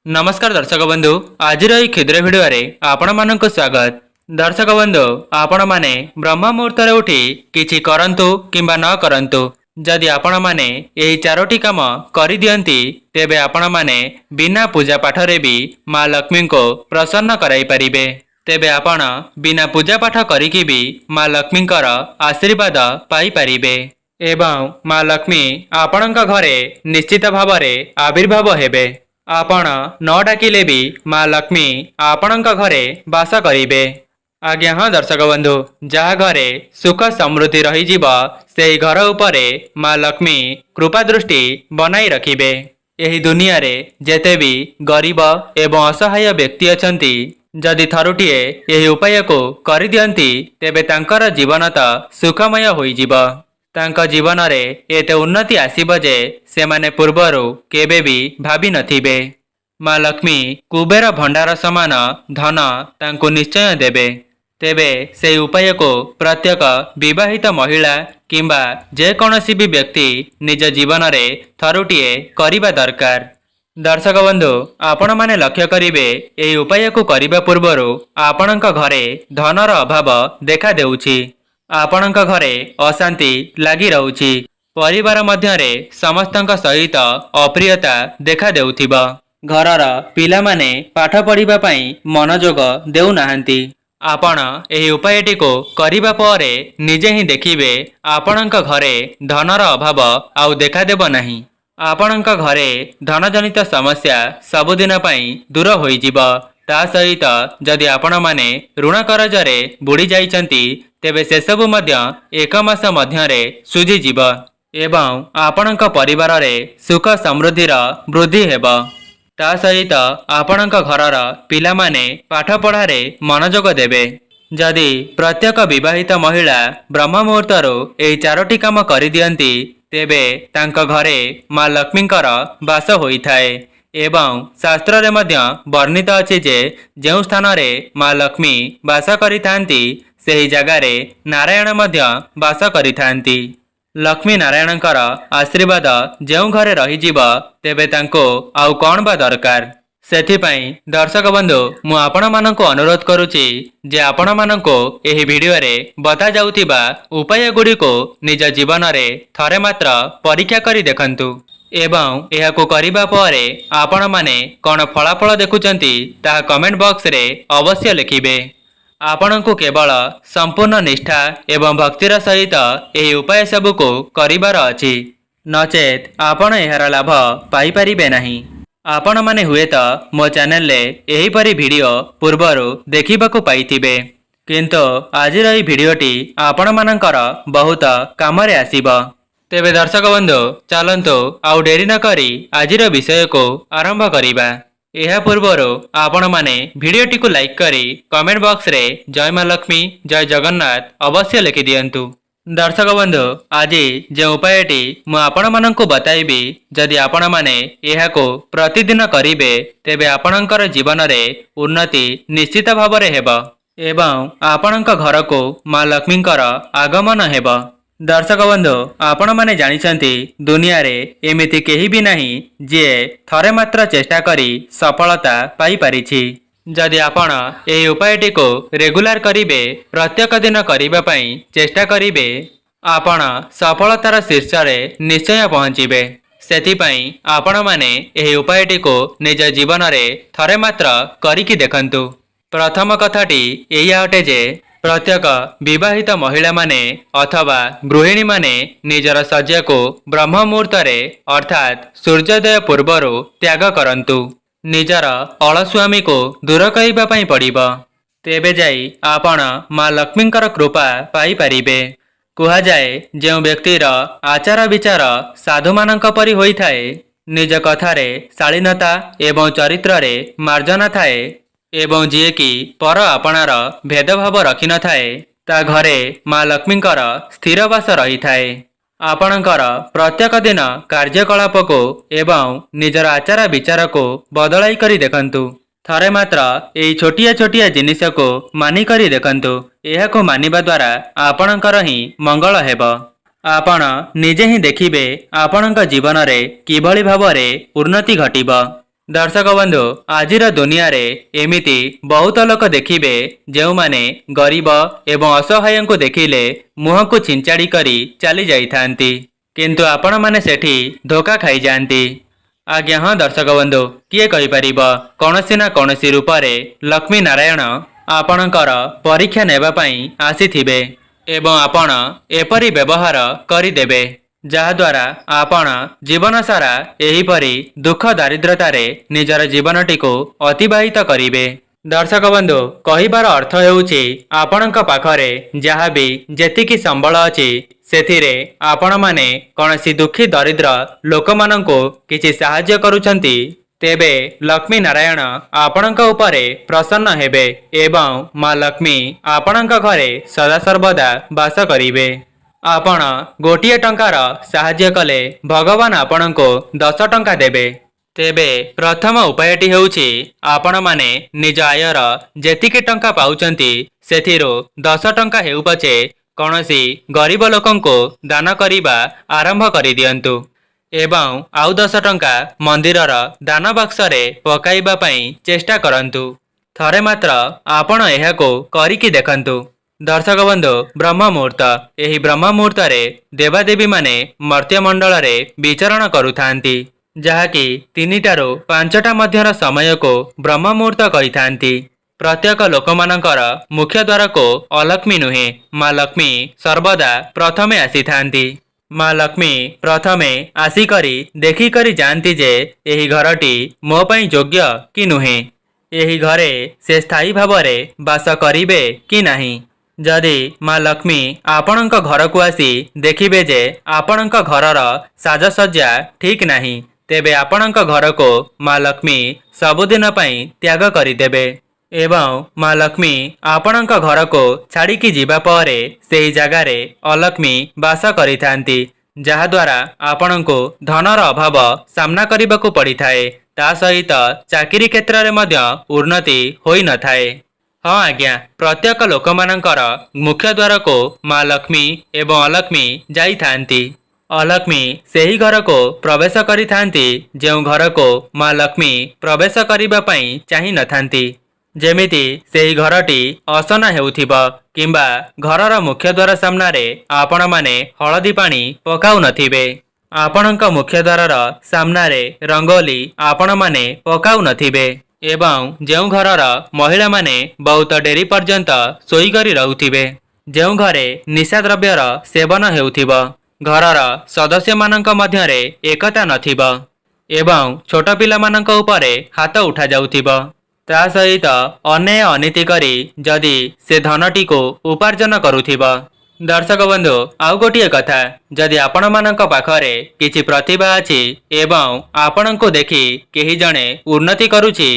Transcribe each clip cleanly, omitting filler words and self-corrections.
नमस्कार दर्शक बंधु आज क्षुद्र भिडियो आपण मानक स्वागत। दर्शक बंधु आपण माने ब्रह्म मुहूर्त उठी किछि करंतु किंबा न करंतु जदि आपण माने एही चारोटी काम करि दियंती तेबे आपण माने बिना पूजा पाठ रे भी मां लक्ष्मी को प्रसन्न कराई परिबे। तेबे आपण बिना पूजा पाठ करिकि भी मां लक्ष्मी आशीर्वाद पाई परिबे एवं मां लक्ष्मी आपणक घरे निश्चित भावरे आविर्भाव हेबे। आपण न डाकिले भी मां लक्ष्मी आपणक घरे वास करिबे। आज्ञा हाँ दर्शक बंधु जहा घरे सुख समृद्धि रही जीव से घर उपरे मां लक्ष्मी कृपा दृष्टि बनाई रखिबे। एही दुनिया रे जेते भी गरीब एवं असहाय व्यक्ति अछंती जदि थरुटिए एही उपाय को करि दियंती तेबे तांकर जीवन तो सुखमय होई जीव। तांका जीवन रे एते उन्नति आसीब जे सेमाने पूर्वरु केबे भी भाबी नथिबे। मां लक्ष्मी कुबेर भंडार समान धन तांको निश्चय देबे। तेबे से उपाय को प्रत्येक विवाहित महिला किंबा जे कौनसी भी व्यक्ति निज जीवन रे थरुटिए करिबा दरकार। दर्शक बंधु आपण माने लक्ष्य करिवे एही उपाय को करिबा पूर्वरु आपणक घरे धनर अभाव देखा देउछि। आपणक घरे अशांति लागी रहउछि। परिवार मध्यरे समस्तंक सहित अप्रियता देखा देउथिबा। घरर पिला माने पाठ पढ़िबा पई मनोयोग देउ नाहंती। आपण एही उपायटी को करिबा परे निजे ही देखिबे आपणक घरे धनर अभाव आउ देखा देब नाही। आपणक घरे धनजनित समस्या सबुदिन पई दूर होई जिवो। ता सहित जदि आपण माने ऋण करजरे बुड़ी जाइचंती तेबे से सबु मध्य एक मास मध्यरे सुझी जीव एवं आपणक परिवार रे सुख समृद्धिर वृद्धि हेब। ता सहित आपणक घरर पिला माने पाठ पढ़ारे मनोयोग देबे। जदि प्रत्येक विवाहित महिला ब्रह्म मुहूर्तरु एही चारोटी काम करि दियंती तेबे तांक घरे मां लक्ष्मींकर वास होइथाए एवं शास्त्र रे मध्य वर्णित अछि जे जेउ स्थान रे मां लक्ष्मी वास करिथांती सेही जगारे नारायण मध्य वास करिथांती। लक्ष्मी नारायणकर आशीर्वाद जेउ घरे रही जीव तेबे तांको आउ कोन बा दरकार। सेथिपाई दर्शक बंधु मु आपण माननको अनुरोध करूची जे आपण माननको एही वीडियो रे बता जाउतिबा उपाय गुडी को निज जीवन रे थरे मात्र परीक्षा करी देखंतु एवं एहाको करिबा परे आपण माने कोन फलाफल देखुचंती ता कमेंट बॉक्स रे अवश्य लिखिबे। आपणको केवल संपूर्ण निष्ठा एवं भक्तिर सहित एही उपाय सबु को करिबार अछि नचेत आपण एहार लाभ पाई परिबे नाही। आपण माने हुएत मो चैनल ले एही परी वीडियो पूर्वरु देखिबाकू पाइथिबे किंतु आजिर एही वीडियोटी आपण मानकर बहुत कामरे आसीबो। तेबे दर्शक बंधु चलंतु आउ डेरी न करी आजिर विषय को आरंभ करिबा। एहा पूर्वरु आपण माने वीडियोटी को लाइक करी कमेंट बॉक्स रे जय मां लक्ष्मी जय जगन्नाथ अवश्य लिखि दियंतु। दर्शक बंधु आज जो उपायटी मु आपण माननकु बताइबी जदि आपण माने एहाको प्रतिदिन करिवे तेबे आपणकर जीवन रे उन्नति निश्चित भावरे हेबो एवं आपणक घर को मां लक्ष्मींकर आगमन हेबो। दर्शक बंधु आपण माने जानिछंती दुनिया रे एमिति केही भी नाही जे थरे मात्र चेष्टा करी सफलता पाई परिछि। जदि आपण एही उपायटी को रेगुलर करिवे प्रत्येक दिन करिबा पई चेष्टा करिवे आपण सफलतार शीर्ष रे निश्चय पहुंचिबे। सेथिपई आपण माने एही उपायटी को निज जीवन रे थरे मात्र करिकि देखंतु। प्रथम कथाटी एया अटे जे प्रत्येक विवाहित महिला माने अथवा गृहिणी माने निजर शଯ୍ୟା को ब्रह्म मुहूर्त रे अर्थात सूर्योदय पूर्वरु त्याग करंतु। निजर अलस्वामी को दूर करिबा पई पड़िबो तेबे जाई आपण मां लक्ष्मींकर कृपा पाई परिबे। कुहा जाए जेउ व्यक्तिर आचार विचार साधु मानक परि होई थाए निज कथारे शालीनता एवं चरित्र रे मार्जना थाए एवं जी की पर आपणार भेदभाव रखि न थाए ता घरे मां लक्ष्मींकर स्थिरवास रही थाए। आपणकर प्रत्येक दिन कार्यकलाप को एवं निजर आचार विचार को बदलाई करी देखंतु। थरे मात्र एई छोटिया छोटिया जिनिस को मानि करी देखंतु। एहाको मानिबा द्वारा आपणकर ही मंगल हेबो। आपण निजे ही देखिबे आपणक जीवन रे किभଳି भावरे उन्नति घटिबो। दर्शक बंधु आजिर दुनिया रे एमिति बहुत लोक देखिबे जेउमाने गरीब एवं असहाय को देखिले मुह को छिंचाड़ी करी चली जाइथांती किंतु आपण माने सेठी धोखा खाई जांती। आज्ञा हाँ दर्शक बंधु किए कहि परिबो कोनोसी ना कोनोसी रूप रे लक्ष्मी नारायण आपणकर परीक्षा नेबा पई आसीथिबे एवं आपण एपरी व्यवहार करिदेबे जहाद्वारा आपण जीवन सारा एहीपरी दुख दारिद्रतारे निजर जीवनटी को अतिबाहित करिवे। दर्शक बंधु कहिबार अर्थ हेउछि आपणक पाखरे जहाँ भी जेतिकी संबल अछि सेथिरे आपण माने कौनसी दुखी दरिद्र लोक मानंको किछि साहाय्य करूछंती तेबे लक्ष्मी नारायण आपणक उपरे प्रसन्न हेबे एवं माँ लक्ष्मी आपणक घरे सदा सर्वदा वास करिवे। आपण गोटिए टंकार साहाय्य कले भगवान आपणको 10 टंका देबे। तेबे प्रथम उपायटी हेउछि आपण माने निज आयर जेतिकी टंका पाउचंती सेथिरो 10 टंका हेउ पछे कौनसी गरीब लोकंको दान करिबा आरंभ करि दियंतु एवं आउ 10 टंका मंदिरर दान बक्स रे पकाइबा पई चेष्टा करंतु। थरे मात्र आपण एहाको करिकि देखंतु। दर्शक बंधु ब्रह्म मुहूर्त एही ब्रह्म मुहूर्त रे देवादेवी माने मर्त्य मंडल रे विचरण करुथांती जहाँकि 3टारू 5टा मध्यर समय को ब्रह्म मुहूर्त कहिथांती। प्रत्येक लोकमानंकर मुख्य द्वार को अलक्ष्मी नुहे माँ लक्ष्मी सर्वदा प्रथमे आसीथांती। माँ लक्ष्मी प्रथमे आसिकरी देखिकरी जानती जे एही घरटी मो पई योग्य कि नुहे एही घरे से स्थायी भावरे वास करिवे कि नाही। जदि माँ लक्ष्मी आपणक घर को आसी देखिबे जे आपणक घरर साजसज्जा ठीक नाही तेबे आपणक घर को माँ लक्ष्मी सबुदिन पई त्याग करिदेबे एवं माँ लक्ष्मी आपणक घर को छाड़िकी जीवा परे सेही जगारे अलक्ष्मी वास करिथांती जहाद्वारा आपणको धनर अभाव सामना करिबाकू पड़िथाए ता सहित चाकिरी क्षेत्र रे मध्य उन्नति होई न थाए। हाँ आज्ञा प्रत्येक लोक मानकर मुख्य द्वार को माँ लक्ष्मी एवं अलक्ष्मी जाइथांती। अलक्ष्मी सेही घर को प्रवेश करिथांती जेउ घर को माँ लक्ष्मी प्रवेश करिबा पई चाहि नथांती। जेमिति सेही घरटी असना हेउथिबा किंबा घरर मुख्य द्वार सामनारे आपण माने हळदी पानी पकाउ नथिबे आपणक मुख्य द्वारर सामनारे रंगोली आपण माने पकाउ नथिबे एवं जेउ घरर महिला माने बहुत डेरी पर्यंत सोई करी रहउथिबे जेउ घरे निशा द्रव्यर सेवन हेउथिबा घरर सदस्य मानक मध्यरे एकता नथिबा एवं छोट पिला मानक उपरे हाथ उठा जाउथिबा ता सहित अन्याय अनीति करी जदि से धनटी को उपार्जन करुथिबा। दर्शक बंधु आउ गोटिए कथा जदि आपण मानक पाखरे किछि प्रतिभा अछि एवं आपणको देखि केही जणे उन्नति करूछि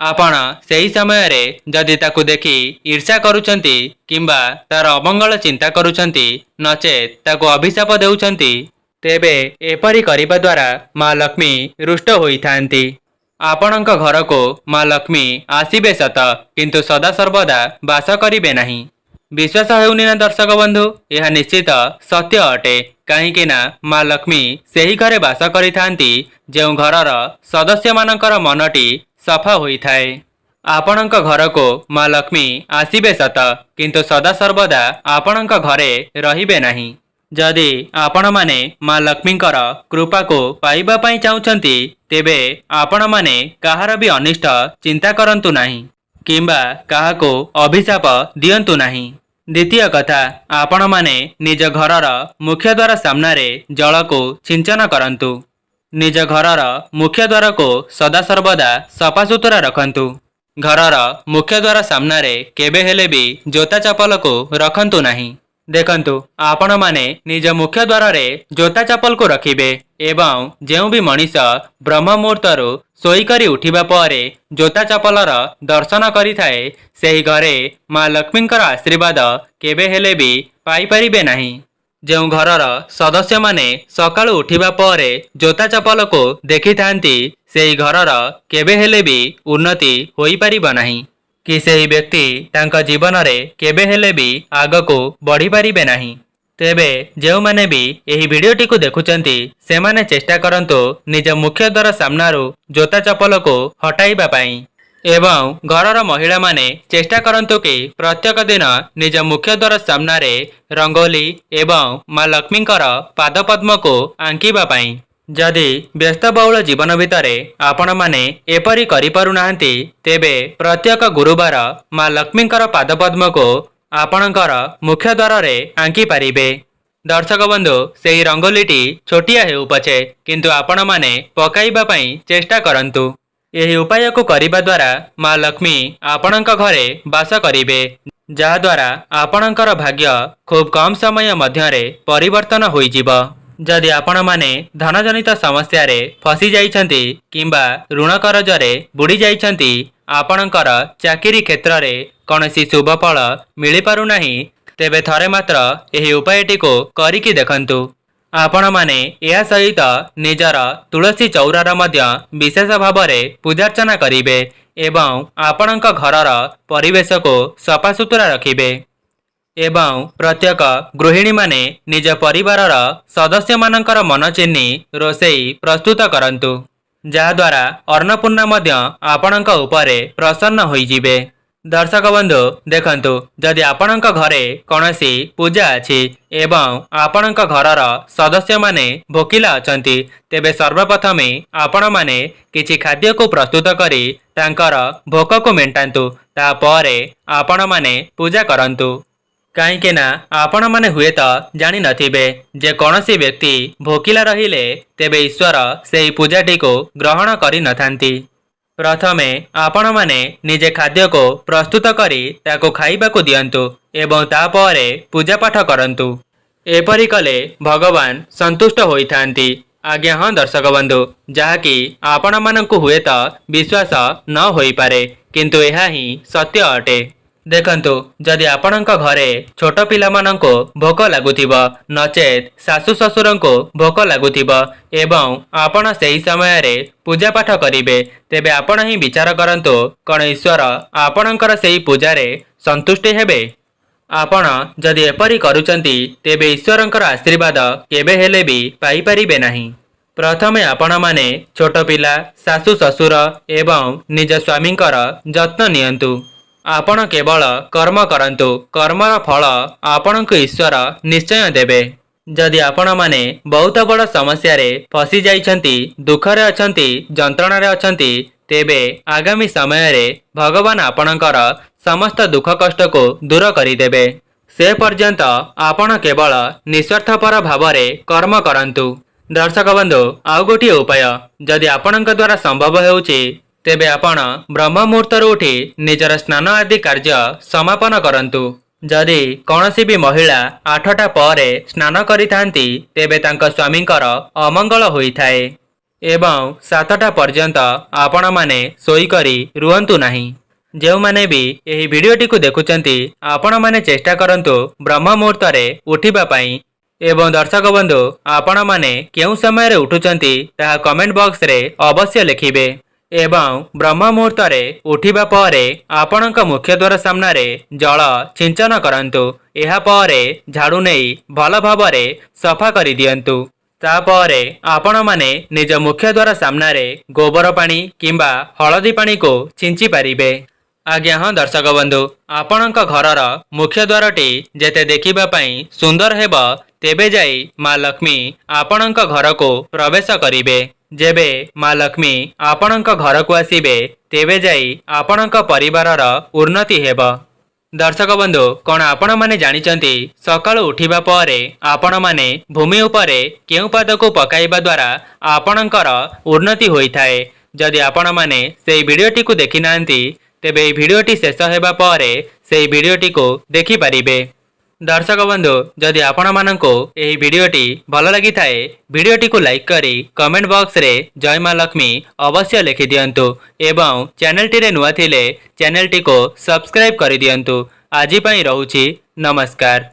आपण सेही समय रे जदि ताकू देखि ईर्ष्या करूछंती किंबा तार अमंगल चिंता करूछंती नचेत ताकू अभिशाप देउछंती तेबे एपरि करिबा द्वारा माँ लक्ष्मी रुष्ट होइथांती। आपणक घर को माँ लक्ष्मी आसीबे सत किंतु सदा सर्वदा वास करिबे नाही। विश्वास हेउनी ना दर्शक बंधु यह निश्चित सत्य अटे कहीं ना माँ लक्ष्मी सेही घरे वास करिथांती जेउ घरर सदस्य मानकर मनटी सफा होई थाए। आपणक घर को माँ लक्ष्मी आसीबे सत किंतु सदा सर्वदा आपणक घरे रहिबे नाही। जदि आपण माने माँ लक्ष्मीकर कृपा को पाइबा पई चाहुचंती तेबे आपण माने काहार भी अनिष्ट चिंता करंतु नाही किंबा काहाको अभिशाप दियंतु नाही। द्वितीय कथा आपण माने निज घरर मुख्य द्वार सामनारे जल को सिंचन करंतु निज घरर मुख्य द्वार को सदा सर्वदा सफा सुतरा रखंतु घरर मुख्य द्वार सामनारे केबे हेले भी जोता चपल को रखंतु नाही। देखंतु आपण माने निज मुख्य द्वार रे जोता चपल को रखिबे एवं जेउ भी मनीष ब्रह्म मुहूर्तरु सोई करी उठिबा परे जोता चपलर दर्शन करी थाए सेही घरे माँ लक्ष्मींकर आशीर्वाद केबे हेले भी पाई परिबे नाही। जेउ घरर सदस्य माने सकाळु उठिबा परे जोता चपल को देखि थांती सेही घरर केबे हेले भी उन्नति होई परिबा नाही कि सेही व्यक्ति तांका जीवन रे केबे हेले भी आगको बढ़ी परिबे नाही। तेबे जेउमाने भी एही भिडियोटी को देखुचंती सेमाने चेष्टा करंतु निज मुख्य द्वार सामनारू जोता चप्पल को हटाइबा पाई एवं घरर महिला माने चेष्टा करंतु कि प्रत्येक दिन निज मुख्य द्वार सामनारे रंगोली एवं माँ लक्ष्मींकर पादपद्म को आंकिबा पाई। जदि व्यस्तबहुल जीवन भितरे आपण माने एपरी करि पारुनाहांती तेबे प्रत्येक गुरुवार माँ लक्ष्मींकर पादपद्म को आपणकर मुख्य द्वार रे आंकी पारिबे। दर्शक बंधु सेही रंगोलीटी छोटिया हेउ पछे किंतु आपण माने पकाइबा पई चेष्टा करंतु। एही उपाय को करिबा द्वारा माँ लक्ष्मी आपणक घरे वास करिबे जहा द्वारा आपणकर भाग्य खूब कम समय मध्यरे परिवर्तन होइजिब। जदि आपण माने धनजनित समस्या रे फसी जाइछंती किंबा ऋण करजरे बुड़ी जाइछंती आपणकर चाकरी क्षेत्र रे कौनसी शुभ फल मिली पारु नाही तेबे थरे मात्र एही उपायटी को करिकी देखंतु। आपण माने या सहित निजर तुलसी चौरार मध्य विशेष भाव में पूजार्चना करिवे एवं आपणक घरर परिवेश को सफासुतरा रखिबे एवं प्रत्येक गृहिणी माने निज परिवारर सदस्य मानकर मन चिन्ही रोषेई प्रस्तुत करंतु जहा द्वारा अन्नपूर्णा मध्य आपणक उपरे प्रसन्न होइजिबे। दर्शक बंधु देखंतु जदि आपणक घरे कौनसी पूजा अछि एवं आपणक घरर सदस्य माने भोकिला अछंती तेबे सर्वप्रथमे आपण माने किछि खाद्य को प्रस्तुत करी तांकर भोक को मेंटांतु तापरे आपण माने पूजा करंतु। काईके ना आपण माने हुए तो जानी नथिबे जे कौनसी व्यक्ति भोकिला रहिले तेबे ईश्वर सेही पूजाटी को ग्रहण करि नथांती। प्रथमे आपण माने निजे खाद्य को प्रस्तुत करी ताको खाइबा को दियंतु एवं तापरे पूजा पाठ करंतु। एपरि कले भगवान संतुष्ट होइथांती। आज्ञा हाँ दर्शक बंधु जहाँकि आपण मानंकु हुए तो विश्वास न होई पारे किंतु यह ही सत्य अटे। देखंतु जदि आपणक घरे छोट पिला मानंको भोक लागुथिबो नचेत सासु ससुरंको भोक लागुथिबो एवं आपण सेही समय रे पूजा पाठ करिवे तेबे आपण ही विचार करंतु कोन ईश्वर आपणकर सेही पूजा रे संतुष्टि हेबे। आपण जदि एपरि करूचंती तेबे ईश्वरंकर आशीर्वाद केबे हेले भी पाई परिबे नाही। प्रथमे आपण माने छोट पिला सासु ससुर एवं निज स्वामींकर जत्न नियंतु। आपण केवल कर्म करंतु कर्मर फल आपणक ईश्वर निश्चय देबे। जदि आपण माने बहुत बड़ समस्या रे फसी जाइछंती दुखरे अछंती जंत्रणा रे अछंती तेबे आगामी समय रे भगवान आपणकर समस्त दुख कष्ट को दूर करिदेबे। से पर्यंत आपण केवल निस्वार्थपर भाव रे कर्म करंतु। दर्शक बंधु आउ गोटिए उपाय जदि आपणक द्वारा संभव हेउची तेबे आपण ब्रह्म मुहूर्तर उठी निजर स्नान आदि कार्य समापन करंतु। जदि कौनसी भी महिला 8टा पर स्नान करिथांती तेबे तांक स्वामींकर अमंगल होइथाए एवं 7टा पर्यंत आपण माने सोई करी रुहंतु नाही। जेउ माने भी एही भिडियोटी को देखुचंती आपण माने चेष्टा करंतु ब्रह्म मुहूर्तरे उठिबा पाई एवं दर्शक बंधु आपण माने केउ समय रे उठुचंती ताहा कमेंट बॉक्स रे अवश्य लिखिबे एवं ब्रह्म मुहूर्त उठिबा परे आपणक मुख्य द्वार सामने जल छिंचन करंतु। एहा परे झाड़ू नहीं भल भावरे सफा करि दियंतु। तापरे आपण माने निज मुख्य द्वार सामने गोबर पानी किंबा हलदी पानी को छिंची पारिबे। आज्ञा हाँ दर्शक बंधु आपणक घरर मुख्य द्वारटी जेते देखिबा पई सुंदर हेबो तेबे जाई माँ लक्ष्मी आपणक घर को प्रवेश करिबे। जेबे माँ लक्ष्मी आपणक घर को आसीबे तेबे जाई आपणक परिवारर उन्नति हेबो। दर्शक बंधु कौन आपण माने जानिचंती सकाळु उठिबा परे आपण माने भूमि उपरे केउ पाद को पकाइबा द्वारा आपणकर उन्नति होइथाए। जदि आपण माने सेही भिडियोटी को देखि नांती तेबे एही भिडियोटी शेष हेबा परे सेही भिडियोटी को देखि पारिबे। दर्शक बंधु जदि आपण मानंको एही भिडियोटी भल लगी थाए भिडियोटी को लाइक करी कमेंट बॉक्स रे जय माँ लक्ष्मी अवश्य लिखि दियंतु एवं चैनल टी रे नुआ थिले चैनल टी को सब्सक्राइब करि दियंतु। आजि पई रहूछि नमस्कार।